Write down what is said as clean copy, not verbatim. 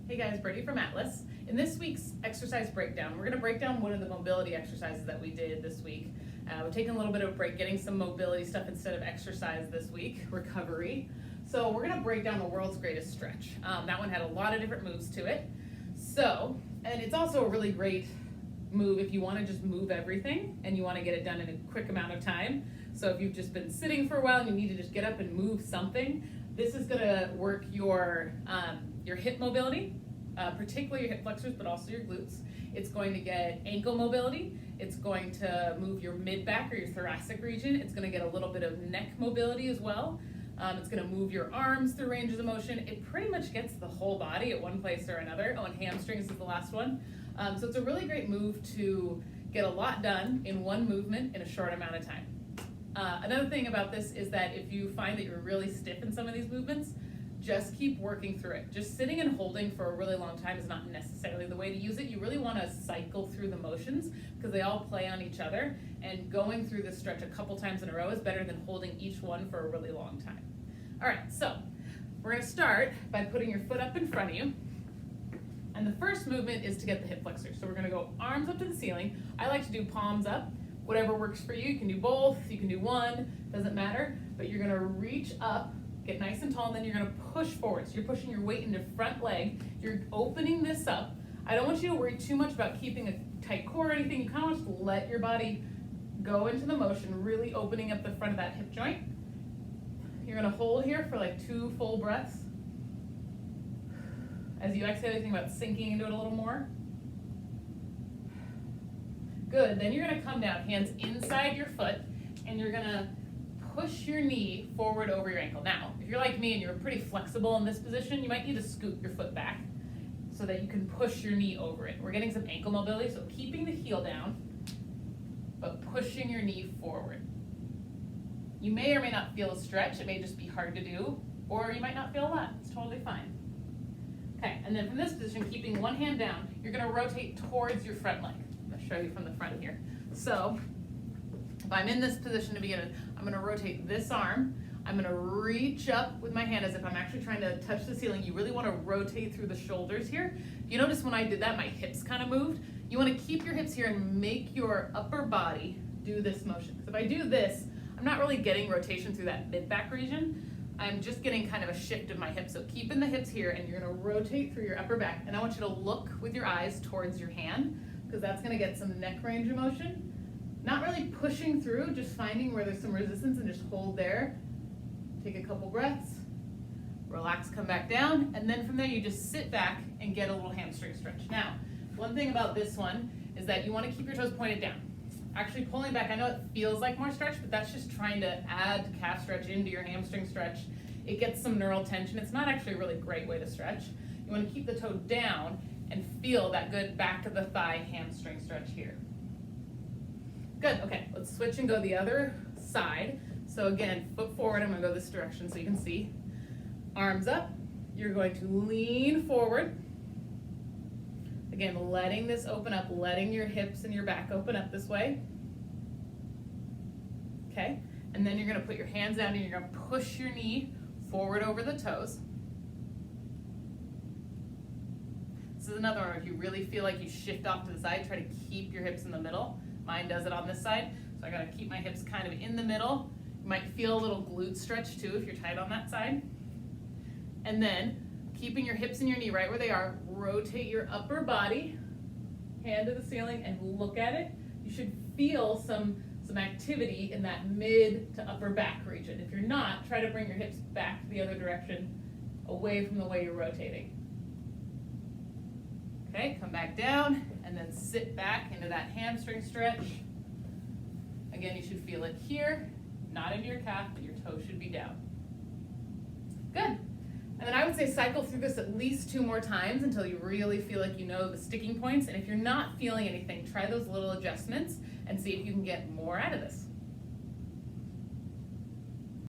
Hey guys, Brittney from Atlas. In this week's exercise breakdown, we're going to break down one of the mobility exercises that we did this week. We're taking a little bit of a break, getting some mobility stuff instead of exercise this week, recovery. So we're going to break down the world's greatest stretch. That one had a lot of different moves to it. And it's also a really great move if you want to just move everything and you want to get it done in a quick amount of time. So if you've just been sitting for a while and you need to just get up and move something, this is going to work your hip mobility, particularly your hip flexors, but also your glutes. It's going to get ankle mobility. It's going to move your mid-back or your thoracic region. It's going to get a little bit of neck mobility as well. It's going to move your arms through ranges of motion. It pretty much gets the whole body at one place or another. Oh, and hamstrings is the last one. So it's a really great move to get a lot done in one movement in a short amount of time. Another thing about this is that if you find that you're really stiff in some of these movements, just keep working through it. Just sitting and holding for a really long time is not necessarily the way to use it. You really want to cycle through the motions because they all play on each other, and going through this stretch a couple times in a row is better than holding each one for a really long time. All right, so we're going to start by putting your foot up in front of you. And the first movement is to get the hip flexors. So we're going to go arms up to the ceiling. I like to do palms up. Whatever works for you. You can do both, you can do one, doesn't matter. But you're going to reach up, get nice and tall, and then you're going to push forward. So you're pushing your weight into front leg. You're opening this up. I don't want you to worry too much about keeping a tight core or anything. You kind of want to let your body go into the motion, really opening up the front of that hip joint. You're going to hold here for like 2 full breaths. As you exhale, you think about sinking into it a little more. Good, then you're going to come down, hands inside your foot, and you're going to push your knee forward over your ankle. Now, if you're like me and you're pretty flexible in this position, you might need to scoot your foot back so that you can push your knee over it. We're getting some ankle mobility, so keeping the heel down, but pushing your knee forward. You may or may not feel a stretch. It may just be hard to do, or you might not feel a lot. It's totally fine. Okay, and then from this position, keeping one hand down, you're going to rotate towards your front leg. Show you from the front here. So if I'm in this position to begin with, I'm going to rotate this arm. I'm going to reach up with my hand as if I'm actually trying to touch the ceiling. You really want to rotate through the shoulders here. You notice when I did that, my hips kind of moved. You want to keep your hips here and make your upper body do this motion. So if I do this, I'm not really getting rotation through that mid-back region. I'm just getting kind of a shift of my hips. So keeping the hips here, and you're going to rotate through your upper back. And I want you to look with your eyes towards your hand, because that's going to get some neck range of motion. Not really pushing through, just finding where there's some resistance and just hold there. Take a couple breaths, relax, come back down, and then from there you just sit back and get a little hamstring stretch. Now, one thing about this one is that you want to keep your toes pointed down. Actually pulling back, I know it feels like more stretch, but that's just trying to add calf stretch into your hamstring stretch. It gets some neural tension. It's not actually a really great way to stretch. You want to keep the toe down and feel that good back of the thigh hamstring stretch here. Good, okay, let's switch and go the other side. So again, foot forward, I'm gonna go this direction so you can see. Arms up, you're going to lean forward. Again, letting this open up, letting your hips and your back open up this way. Okay, and then you're gonna put your hands down and you're gonna push your knee forward over the toes. This is another one where if you really feel like you shift off to the side, try to keep your hips in the middle. Mine does it on this side, so I gotta keep my hips kind of in the middle. You might feel a little glute stretch too if you're tight on that side. And then, keeping your hips and your knee right where they are, rotate your upper body, hand to the ceiling, and look at it. You should feel some activity in that mid to upper back region. If you're not, try to bring your hips back the other direction, away from the way you're rotating. Okay, come back down and then sit back into that hamstring stretch. Again, you should feel it here, not into your calf, but your toe should be down. Good. And then I would say cycle through this at least 2 more times until you really feel like you know the sticking points. And if you're not feeling anything, try those little adjustments and see if you can get more out of this.